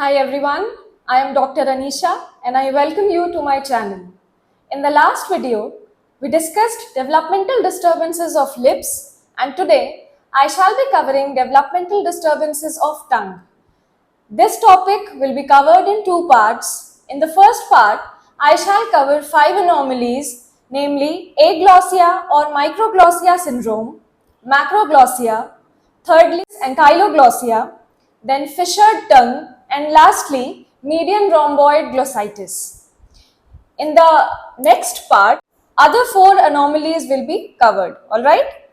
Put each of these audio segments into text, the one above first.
Hi everyone, I am Dr. Anisha and I welcome you to my channel. In the last video, we discussed developmental disturbances of lips and today I shall be covering developmental disturbances of tongue. This topic will be covered in two parts. In the first part, I shall cover 5 anomalies, namely aglossia or microglossia syndrome, macroglossia, thirdly ankyloglossia, then fissured tongue, and lastly median rhomboid glossitis. In the next part, other 4 anomalies will be covered, alright?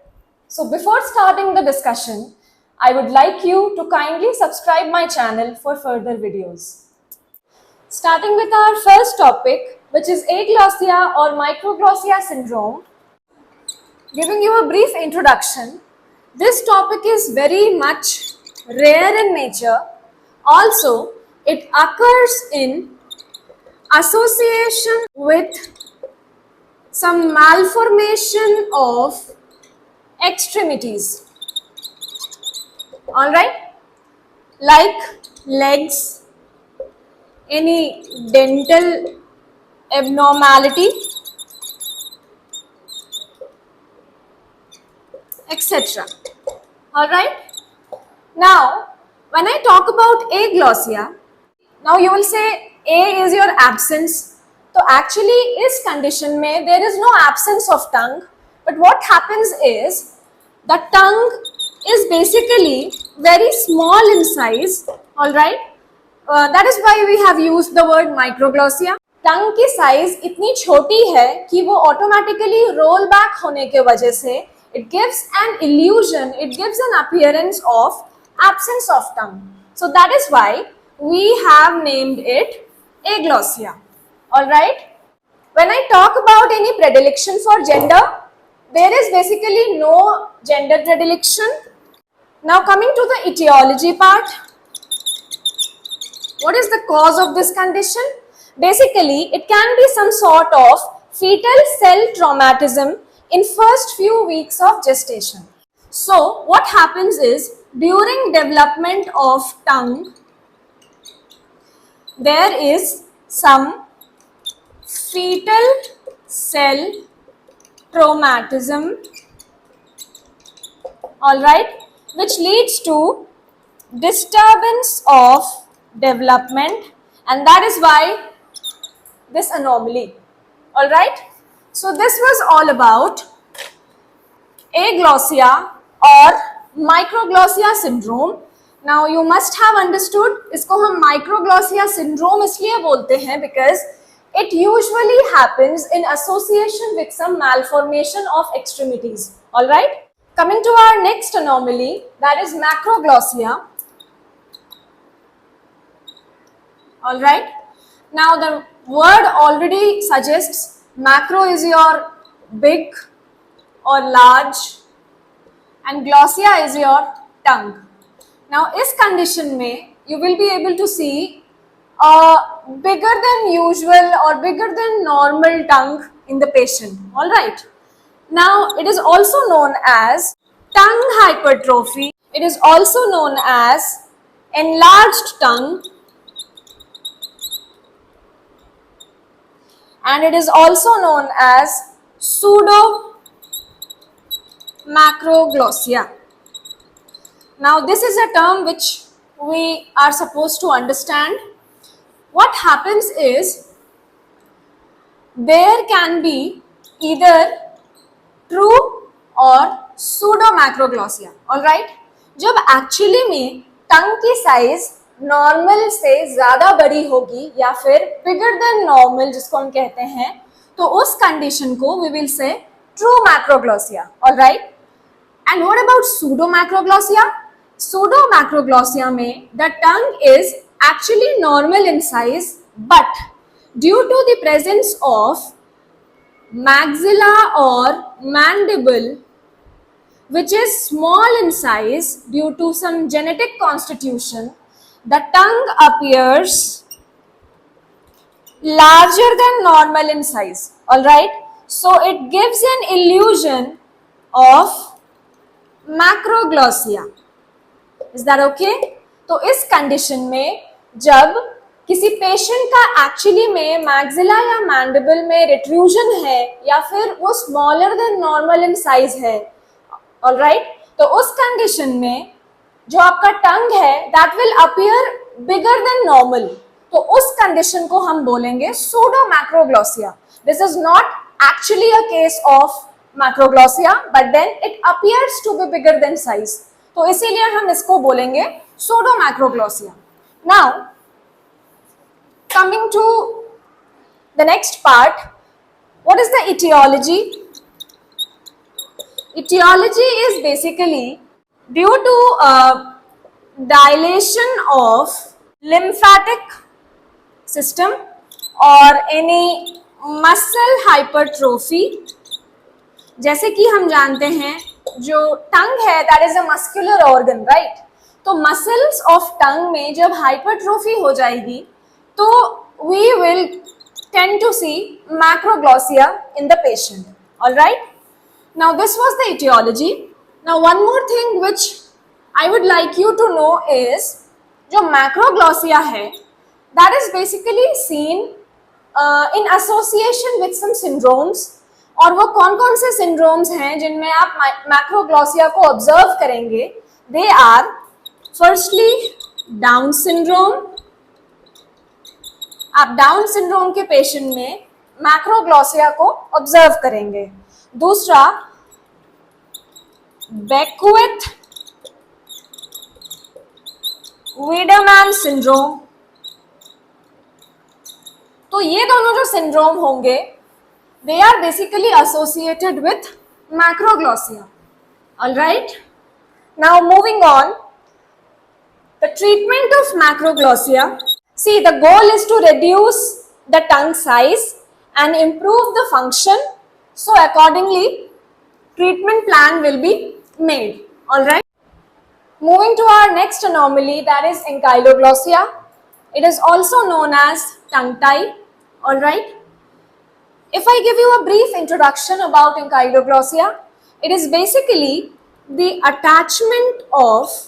So before starting the discussion, I would like you to kindly subscribe my channel for further videos. Starting with our first topic, which is aglossia or microglossia syndrome. Giving you a brief introduction, this topic is very much rare in nature. Also, it occurs in association with some malformation of extremities. Alright, like legs, any dental abnormality, etc. Alright, now when I talk about aglossia, now you will say A is your absence. So actually इस condition में there is no absence of tongue, but what happens is the tongue is basically very small in size, alright. That is why we have used the word microglossia. टंग की size इतनी छोटी है कि वो automatically roll back होने के वजह से it gives an illusion, it gives an appearance of absence of tongue. So that is why we have named it aglossia. Alright. When I talk about any predilection for gender, there is basically no gender predilection. Now coming to the etiology part, what is the cause of this condition? Basically, it can be some sort of fetal cell traumatism in first few weeks of gestation. So, what happens is during development of tongue, there is some fetal cell traumatism, alright, which leads to disturbance of development, and that is why this anomaly. Alright, so this was all about aglossia or microglossia syndrome. Now you must have understood, इसको हम microglossia syndrome इसलिए बोलते हैं because it usually happens in association with some malformation of extremities. Alright, coming to our next anomaly, that is macroglossia. Alright, now the word already suggests macro is your big or large and glossia is your tongue. Now इस condition में you will be able to see a bigger than usual or bigger than normal tongue in the patient. Alright, now it is also known as tongue hypertrophy. It is also known as enlarged tongue, and it is also known as pseudo macroglossia. Now this is a term which we are supposed to understand. What happens is there can be either true or pseudo macroglossia. Alright, जब actually में tongue की size normal से ज्यादा बड़ी होगी या फिर बिगर than normal जिसको हम कहते हैं, तो उस कंडीशन को we will say true macroglossia. Alright, and what about pseudo macroglossia? Pseudo macroglossia में the tongue is actually normal in size, but due to the presence of maxilla or mandible, which is small in size due to some genetic constitution, the tongue appears larger than normal in size. Alright, so it gives an illusion of macroglossia. Is that okay? तो इस condition में जब किसी patient का actually में maxilla या mandible में रिट्रूजन है या फिर वो smaller than normal in size है, ऑलराइट, तो उस कंडीशन में जो आपका टंग है that will appear bigger than normal, तो उस कंडीशन को हम बोलेंगे pseudo macroglossia. This is not actually a case of macroglossia but then it appears to be bigger than size, तो इसीलिए हम इसको बोलेंगे pseudo macroglossia. Now coming to the next part, what is the etiology? Etiology is basically due to dilation of lymphatic system or any muscle hypertrophy. जैसे कि हम जानते हैं जो टंग है that is a muscular organ, right, तो muscles of tongue में जब हाइपरट्रोफी हो जाएगी तो we will tend to see macroglossia in the patient. All right. Now this was the etiology. Now one more thing which I would like you to know is जो macroglossia है that is basically seen in association with some syndromes. और वो कौन कौन से syndromes हैं जिनमें आप macroglossia को observe करेंगे? They are firstly Down syndrome. आप डाउन सिंड्रोम के पेशेंट में मैक्रोग्लोसिया को ऑब्जर्व करेंगे. दूसरा बेक्वेथ वीडरमैन सिंड्रोम. तो ये दोनों जो सिंड्रोम होंगे they are basically associated with macroglossia. Alright, now moving on, the treatment of macroglossia. See, the goal is to reduce the tongue size and improve the function. So accordingly, treatment plan will be made. All right. Moving to our next anomaly, that is ankyloglossia. It is also known as tongue tie. All right. If I give you a brief introduction about ankyloglossia, it is basically the attachment of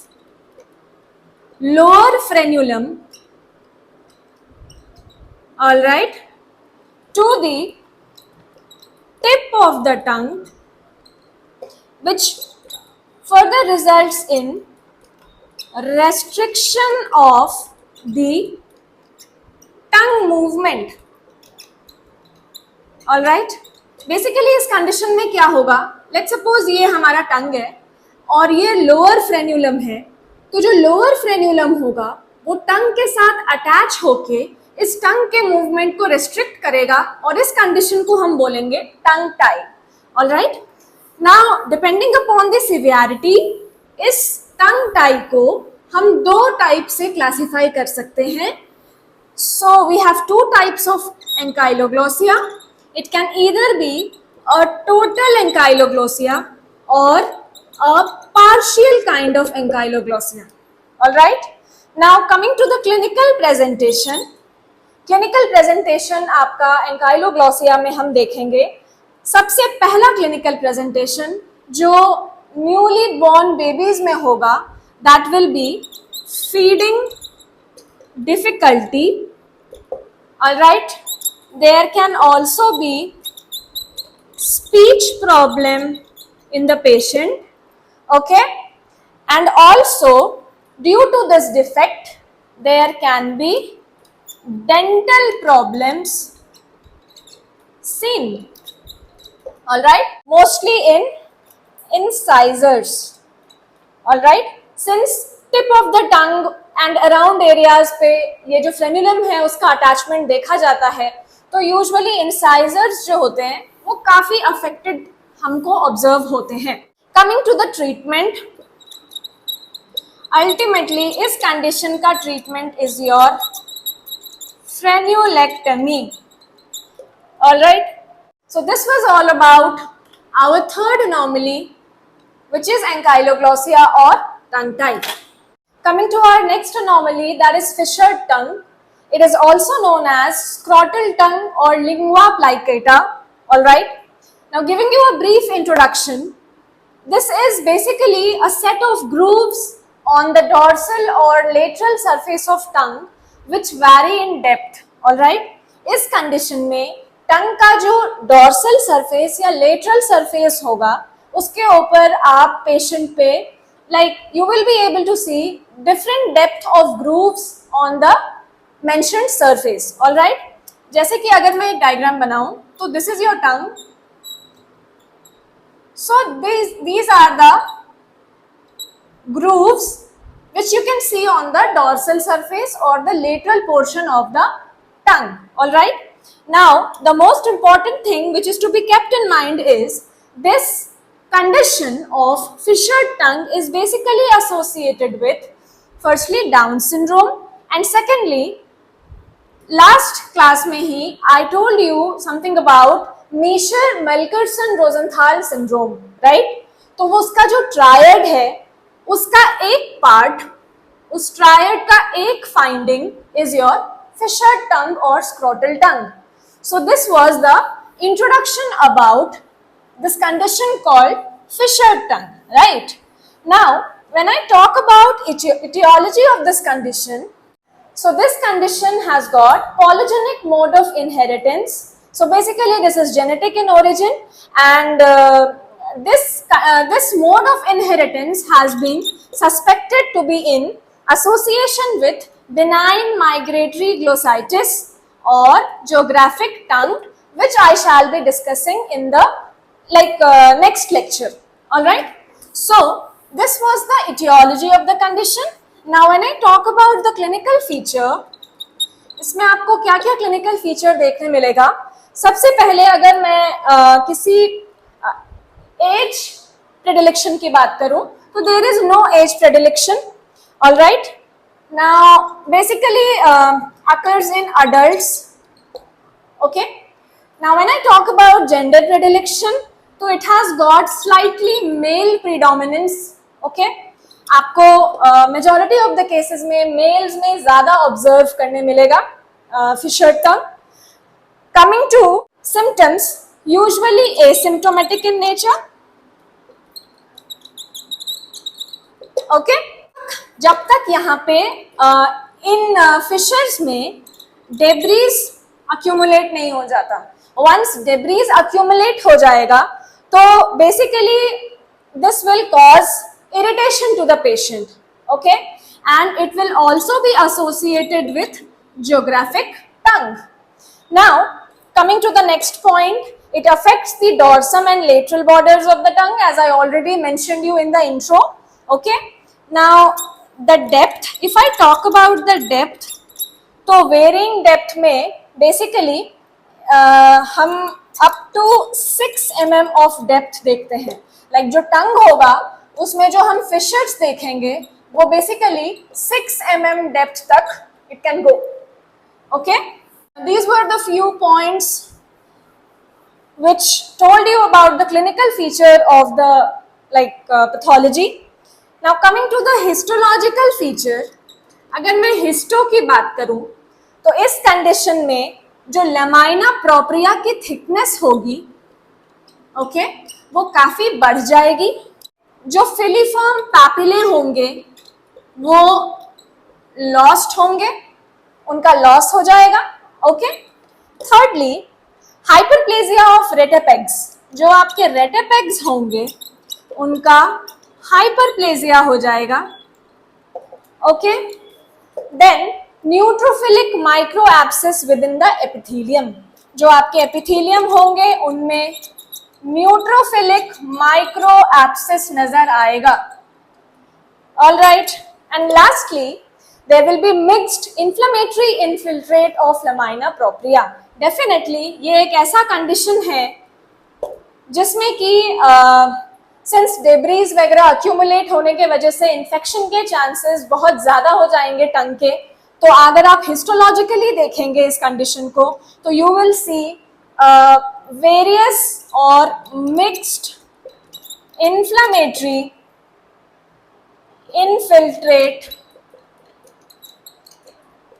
lower frenulum, all right, to the tip of the tongue, which further results in restriction of the tongue movement. all right, basically इस condition में क्या होगा, let's suppose ये हमारा टंग है और ये lower frenulum है, तो जो लोअर फ्रेन्यूलम होगा वो टंग के साथ अटैच होके इस टंग के मूवमेंट को रिस्ट्रिक्ट करेगा और इस कंडीशन को हम बोलेंगे tongue tie. Alright, now depending upon the severity इस टंग टाई को हम दो टाइप से क्लासिफाई कर सकते हैं. So we have two types of ankyloglossia. It can either be a total ankyloglossia और a partial kind of ankyloglossia. Alright, now coming to the clinical presentation. Clinical presentation आपका ankyloglossia में हम देखेंगे. सबसे पहला क्लिनिकल प्रेजेंटेशन जो newly born babies में होगा that will be feeding difficulty. Alright, there can also be speech problem in the patient. Okay, and also due to this defect there can be dental problems seen. All right, mostly in incisors. All right, since tip of the tongue and around areas पे ये जो frenulum है उसका attachment देखा जाता है, तो usually incisors जो होते हैं वो काफी अफेक्टेड हमको ऑब्जर्व होते हैं. Coming to the treatment, ultimately इस कंडीशन का treatment is your frenulectomy. All right, so this was all about our third anomaly, which is ankyloglossia or tongue tie. Coming to our next anomaly, that is fissured tongue. It is also known as scrotal tongue or lingua plicata. All right, now giving you a brief introduction, this is basically a set of grooves on the dorsal or lateral surface of tongue which vary in depth. Alright, इस condition में टंग का जो dorsal surface या lateral surface होगा उसके ऊपर आप patient पे like you will be able to see different depth of grooves on the mentioned surface. All right, जैसे कि अगर मैं एक डायग्राम बनाऊं तो this is your tongue. So these are the grooves which you can see on the dorsal surface or the lateral portion of the tongue. All right, now the most important thing which is to be kept in mind is this condition of fissured tongue is basically associated with firstly Down syndrome and secondly last class में ही I told you something about Meeser-Melkerson-Rosenthal syndrome, right? तो वो उसका जो triad है उसका एक part, उस triad का एक finding is your fissured tongue or scrotal tongue. So this was the introduction about this condition called fissured tongue, right? Now when I talk about etiology of this condition, so this condition has got polygenic mode of inheritance. So basically this is genetic in origin and this mode of inheritance has been suspected to be in association with benign migratory glossitis or geographic tongue, which I shall be discussing in the next lecture. All right, so this was the etiology of the condition. Now when I talk about the clinical feature, इसमें आपको क्या क्या clinical feature देखने मिलेगा. सबसे पहले अगर मैं किसी एज प्रेडिलेक्शन की बात करूं तो there is no age predilection. Alright, now basically occurs in adults. Okay, now when I talk about gender predilection, तो it has got slightly male predominance. Okay, आपको मेजॉरिटी ऑफ द केसेस में mails में ज्यादा observe करने मिलेगा fissured tongue. Coming to symptoms, usually asymptomatic in nature. Okay, जब तक यहाँ पे इन फिशर्स में डेब्रीज अक्यूमुलेट नहीं हो जाता. वंस डेब्रीज अक्यूमुलेट हो जाएगा तो basically this will cause irritation to the patient. Okay, and it will also be associated with geographic tongue. Now coming to the next point, it affects the dorsum and lateral borders of the tongue, as I already mentioned you in the intro. Okay, now the depth, if I talk about the depth, तो varying depth में basically हम up to 6 mm of depth देखते हैं. Like जो tongue होगा उसमें जो हम फिशर्स देखेंगे वो बेसिकली 6 mm डेप्थ तक it can go. Okay, these were the few points which told you about the clinical feature of the pathology. Now coming to the histological feature, अगर मैं हिस्टो की बात करूं तो इस कंडीशन में जो लमाइना प्रोप्रिया की थिकनेस होगी ओके वो काफी बढ़ जाएगी. जो फिलीफॉर्म पैपिले होंगे वो लॉस्ट होंगे, उनका लॉस हो जाएगा. Okay, thirdly hyperplasia of rete pegs, जो आपके रेटेपेग्स होंगे उनका हाइपरप्लेजिया हो जाएगा. Okay, then neutrophilic micro abscess within the epithelium, जो आपके एपिथेलियम होंगे उनमें न्यूट्रोफिलिक माइक्रो एब्सेस नजर आएगा. All right, and lastly there will be mixed inflammatory infiltrate of lamina propria. Definitely ये एक ऐसा कंडीशन है जिसमें कि सिंस डेब्रीज वगैरह अक्यूमुलेट होने के वजह से इन्फेक्शन के चांसेस बहुत ज्यादा हो जाएंगे टंग के. तो अगर आप हिस्टोलॉजिकली देखेंगे इस कंडीशन को तो you will see various or mixed inflammatory infiltrate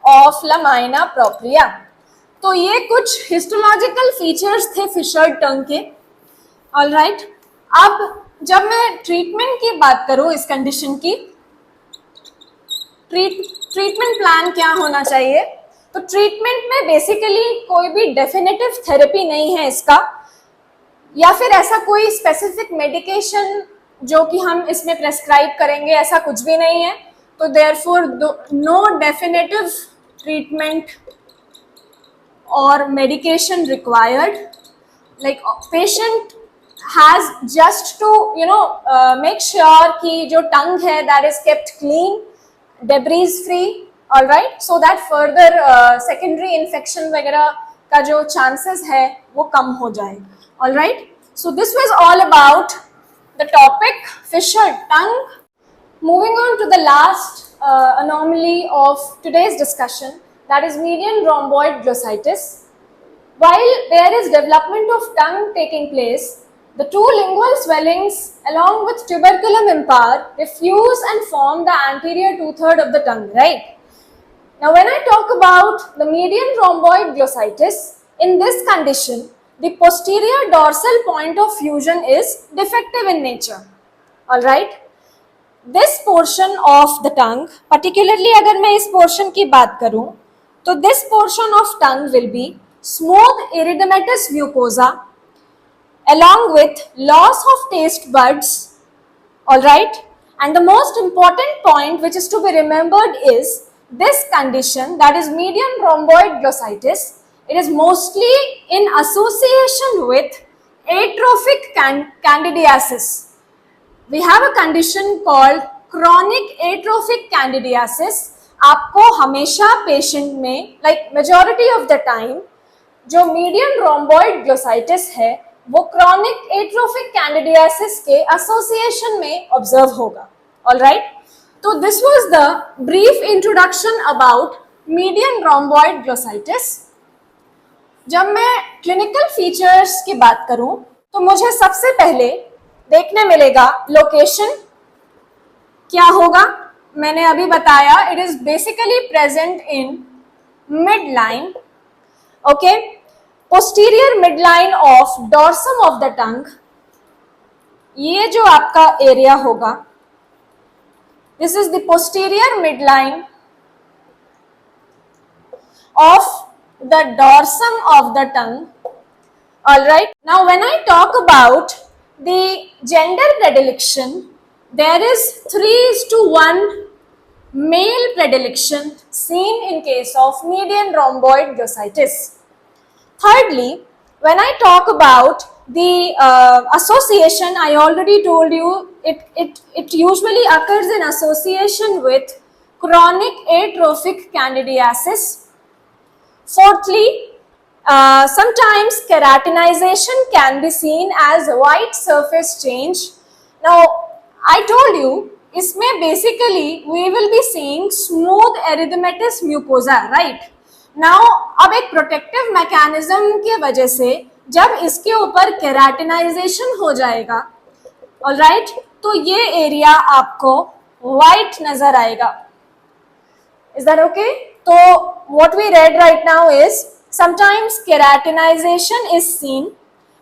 of lamina propria. तो ये कुछ हिस्टोलॉजिकल फीचर्स थे फिशर्ड टंग के. ऑल राइट, अब जब मैं ट्रीटमेंट की बात करूं इस कंडीशन की, ट्रीटमेंट प्लान क्या होना चाहिए? तो ट्रीटमेंट में बेसिकली कोई भी डेफिनेटिव थेरेपी नहीं है इसका, या फिर ऐसा कोई स्पेसिफिक मेडिकेशन जो कि हम इसमें प्रेस्क्राइब करेंगे, ऐसा कुछ भी नहीं है. तो therefore no definitive treatment or medication required. Like patient has just to make sure कि जो tongue है that is kept clean, debris free, all right, so that further secondary infection वगैरह का जो chances है वो कम हो जाए. All right, so this was all about the topic fissure tongue. Moving on to the last anomaly of today's discussion, that is median rhomboid glossitis. While there is development of tongue taking place, the two lingual swellings along with tuberculum impar diffuse and form the anterior two-thirds of the tongue, right? Now when I talk about the median rhomboid glossitis, in this condition, the posterior dorsal point of fusion is defective in nature, all right? This portion of the tongue, particularly अगर मैं इस portion की बात करूं, तो this portion of tongue will be smooth erythematous mucosa along with loss of taste buds, all right? And the most important point which is to be remembered is this condition, that is median rhomboid glossitis, it is mostly in association with atrophic candidiasis. We have a condition called chronic atrophic candidiasis. आपको हमेशा patient में majority of the time जो median rhomboid glossitis है वो chronic atrophic candidiasis के association में observe होगा. All right? तो this was the brief introduction about median rhomboid glossitis. जब मैं clinical features की बात करूं तो मुझे सबसे पहले देखने मिलेगा लोकेशन क्या होगा. मैंने अभी बताया it is basically present in mid line, okay, posterior mid line of dorsum of the टंग. ये जो आपका एरिया होगा, this is the posterior mid line of the dorsum of the tongue. All right, now when I talk about the gender predilection, there is 3:1 male predilection seen in case of median rhomboid glossitis. Thirdly, when I talk about the association, I already told you it usually occurs in association with chronic atrophic candidiasis. Fourthly, sometimes keratinization can be seen as white surface change. Now, I told you, इसमें basically we will be seeing smooth erythematous mucosa, right? Now, अब एक protective mechanism के वजह से जब इसके ऊपर keratinization हो जाएगा, all right, तो ये area आपको white नजर आएगा. Is that okay? So, what we read right now is sometimes keratinization is seen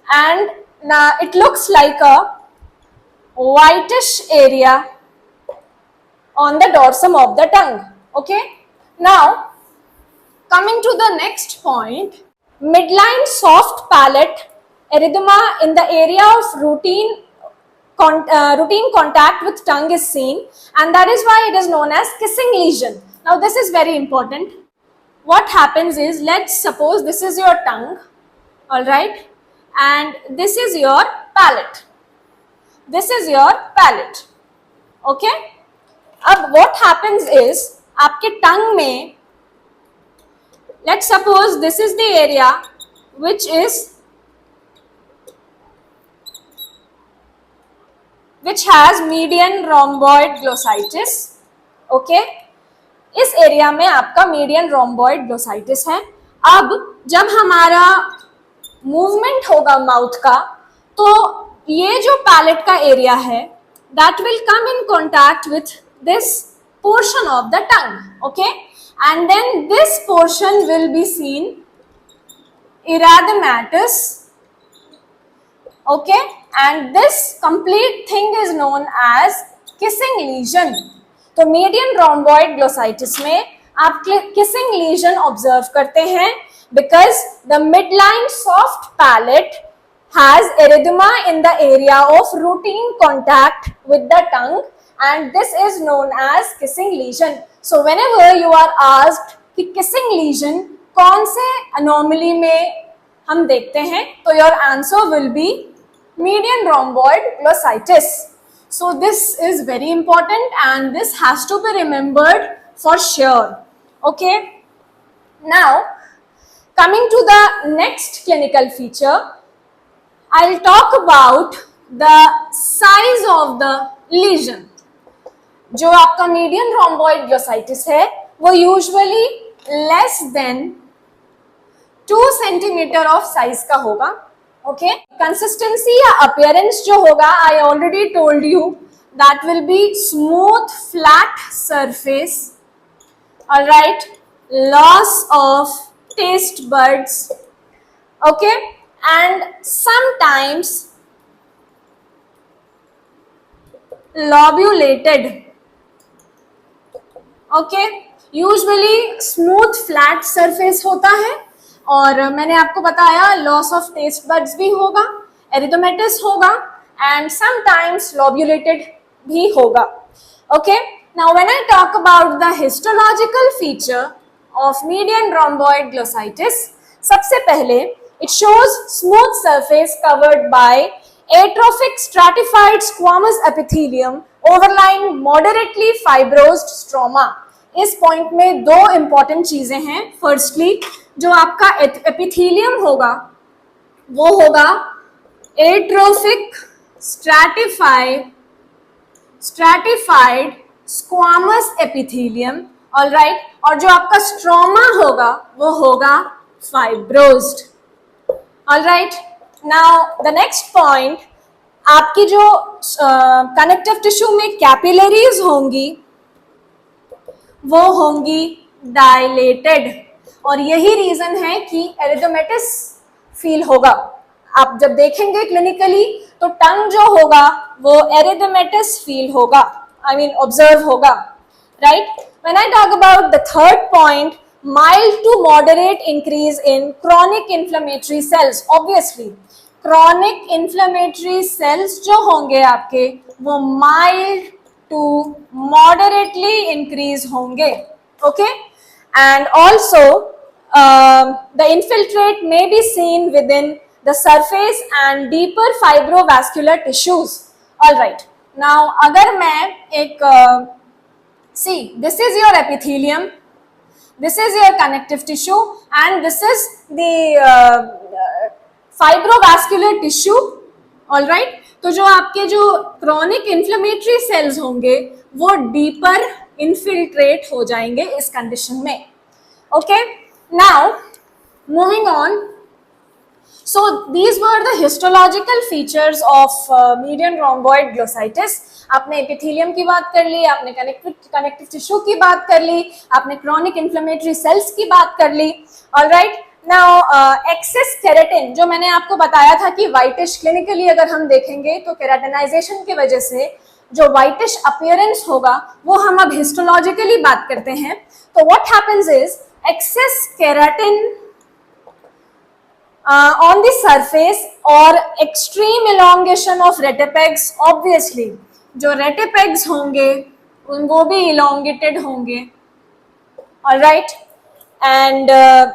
and it looks like a whitish area on the dorsum of the tongue. Okay. Now, coming to the next point, midline soft palate erythema in the area of routine contact with tongue is seen, and that is why it is known as kissing lesion. Now, this is very important. What happens is, let's suppose this is your tongue, all right, and this is your palate. This is your palate, okay. अब what happens is, आपके tongue में, let's suppose this is the area which has median rhomboid glossitis, okay. इस area में आपका median rhomboid glossitis है. अब जब हमारा मूवमेंट होगा माउथ का, तो ये जो पैलेट का एरिया है that will come in contact with this portion of the tongue, okay, and then this portion will be seen erythematous, okay, and this complete thing is known as kissing lesion. तो median rhomboid glossitis में आप kissing legion observe करते हैं because the midline soft palate has erythema in the area of routine contact with the tongue and this is known as kissing lesion. So whenever you are asked कि kissing lesion कौन से anomaly में हम देखते हैं तो your answer will be median rhomboid glossitis. So this is very important and this has to be remembered for sure. Okay, now coming to the next clinical feature, I'll talk about the size of the lesion. जो आपका median rhomboid glossitis है वो usually less than 2 centimeter of size का होगा. Okay, consistency या appearance जो होगा I already told you that will be smooth flat surface. All right, loss of taste buds, okay, and sometimes lobulated. Okay, usually smooth flat surface होता है और मैंने आपको बताया loss of taste buds भी होगा, erythematous होगा and sometimes lobulated भी होगा. Okay, now when I talk about the histological feature of median rhomboid glossitis, सबसे पहले it shows smooth surface covered by atrophic stratified squamous epithelium overlying moderately fibrosed stroma. इस point में दो important चीजें हैं. Firstly जो आपका एपिथेलियम होगा वो होगा atrophic stratified squamous epithelium, alright, और जो आपका स्ट्रोमा होगा वो होगा fibrosed. Alright, now the next point, आपकी जो कनेक्टिव टिश्यू में कैपिलरीज होंगी वो होंगी डायलेटेड और यही रीजन है कि एरिथमेटिस फील होगा. आप जब देखेंगे क्लिनिकली तो टंग जो होगा वो एरिथमेटिस फील होगा, आई मीन ऑब्जर्व होगा, right. When I talk about the third point, mild to moderate increase in chronic inflammatory cells. Obviously chronic inflammatory cells जो होंगे आपके वो mild to moderately increase होंगे. Okay, and also the infiltrate may be seen within the surface and deeper fibrovascular tissues. All right, now अगर मैं एक see, this is your epithelium, this is your connective tissue and this is the fibrovascular tissue. all right, तो जो आपके जो chronic inflammatory cells होंगे वो deeper infiltrate हो जाएंगे इस condition में. okay, now moving on, so these were the histological features of median rhomboid glossitis. आपने एपिथेलियम की बात कर ली, आपने कनेक्टिव टिश्यू की बात कर ली, आपने क्रॉनिक इन्फ्लेमेटरी सेल्स की बात कर ली. ऑलराइट, नाउ एक्सेस केराटिन जो मैंने आपको बताया था कि व्हाइटिश, क्लिनिकली अगर हम देखेंगे तो केराटिनाइजेशन की वजह से जो व्हाइटिश अपीयरेंस होगा वो हम अब हिस्टोलॉजिकली बात करते हैं. तो what happens is excess keratin on the surface or extreme elongation of retipegs. Obviously जो रेटिपेग्स होंगे वो भी elongated होंगे. all right, and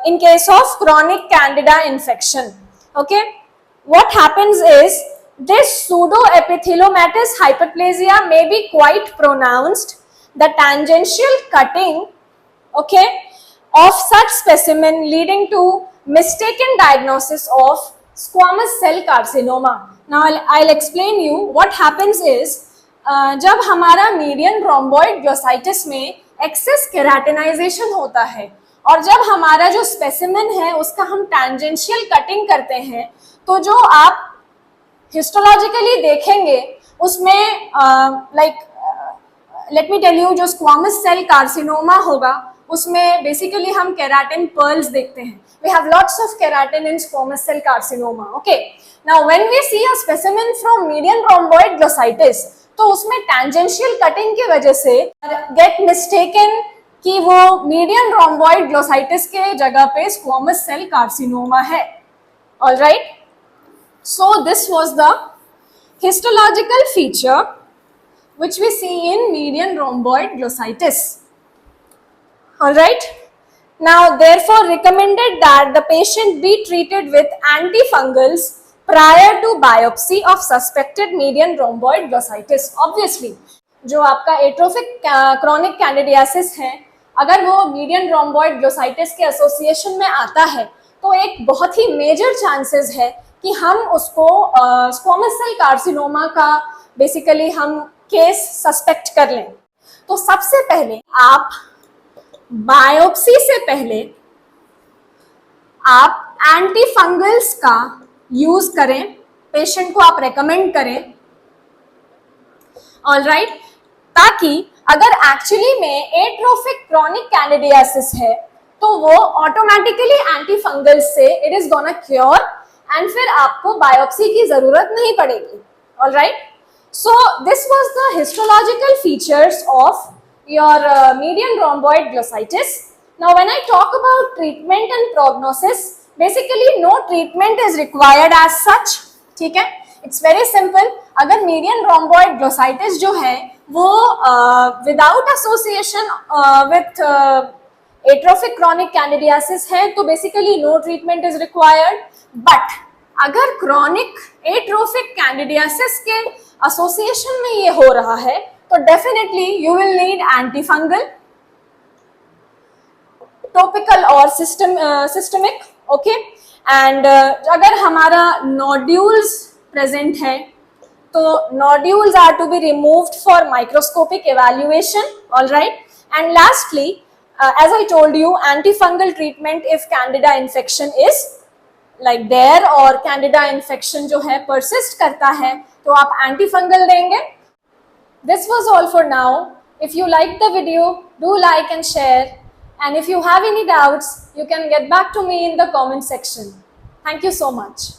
in case of chronic candida infection, okay, what happens is this pseudoepitheliomatous hyperplasia may be quite pronounced. The tangential cutting, okay, of such specimen leading to mistaken diagnosis of squamous cell carcinoma. Now I'll explain you what happens is जब हमारा median rhomboid glossitis में access keratinisation होता है और जब हमारा जो specimen है उसका हम टैंजेंशियल कटिंग करते हैं तो जो आप हिस्टोलॉजिकली देखेंगे उसमें लेट मी टेल यू, जो स्क्वामस सेल कार्सिनोमा होगा उसमें बेसिकली हम केराटिन पर्ल्स देखते हैं. We have lots of keratin in squamous cell carcinoma. Okay. Now, when we see a specimen from median rhomboid glossitis, तो उसमें टेंजेंशियल कटिंग की वजह से गेट मिस्टेकन कि वो मीडियन रोम्बॉइड ग्लोसाइटिस के जगह पे स्क्वामस सेल कार्सिनोमा है. All right, so this was the histological feature which we see in median rhomboid glossitis. All right, now therefore recommended that the patient be treated with antifungals prior to biopsy of suspected median rhomboid glossitis. Obviously जो आपका atrophic chronic candidiasis है, अगर वो median rhomboid glossitis के association में आता है तो एक बहुत ही मेजर चांसेस है कि हम उसको स्क्वामस सेल कार्सिनोमा का बेसिकली हम केस सस्पेक्ट कर लें. तो सबसे पहले आप बायोप्सी से पहले आप एंटीफंगल्स का यूज करें, पेशेंट को आप रेकमेंड करें. ऑल राइट, ताकि अगर एक्चुअली में एट्रोफिक क्रॉनिक कैंडिडियासिस है तो वो ऑटोमेटिकली एंटीफंगल्स से it is gonna cure and फिर आपको बायोप्सी की जरूरत नहीं पड़ेगी. All right, so this was the histological features of your median rhomboid glossitis. Now when I talk about treatment and prognosis, basically no treatment is required as such. ठीक है, it's very simple. अगर median rhomboid glossitis जो है वो without association with atrophic chronic candidiasis है तो basically no treatment is required. But अगर chronic atrophic candidiasis के association में ये हो रहा है तो definitely you will need antifungal, topical or systemic. Okay, and अगर हमारा nodules present है तो nodules are to be removed for microscopic evaluation. All right, and lastly as I told you, antifungal treatment if candida infection is like there or candida infection जो है persist करता है तो आप antifungal देंगे. This was all for now. If you liked the video, do like and share. And if you have any doubts, you can get back to me in the comment section. Thank you so much.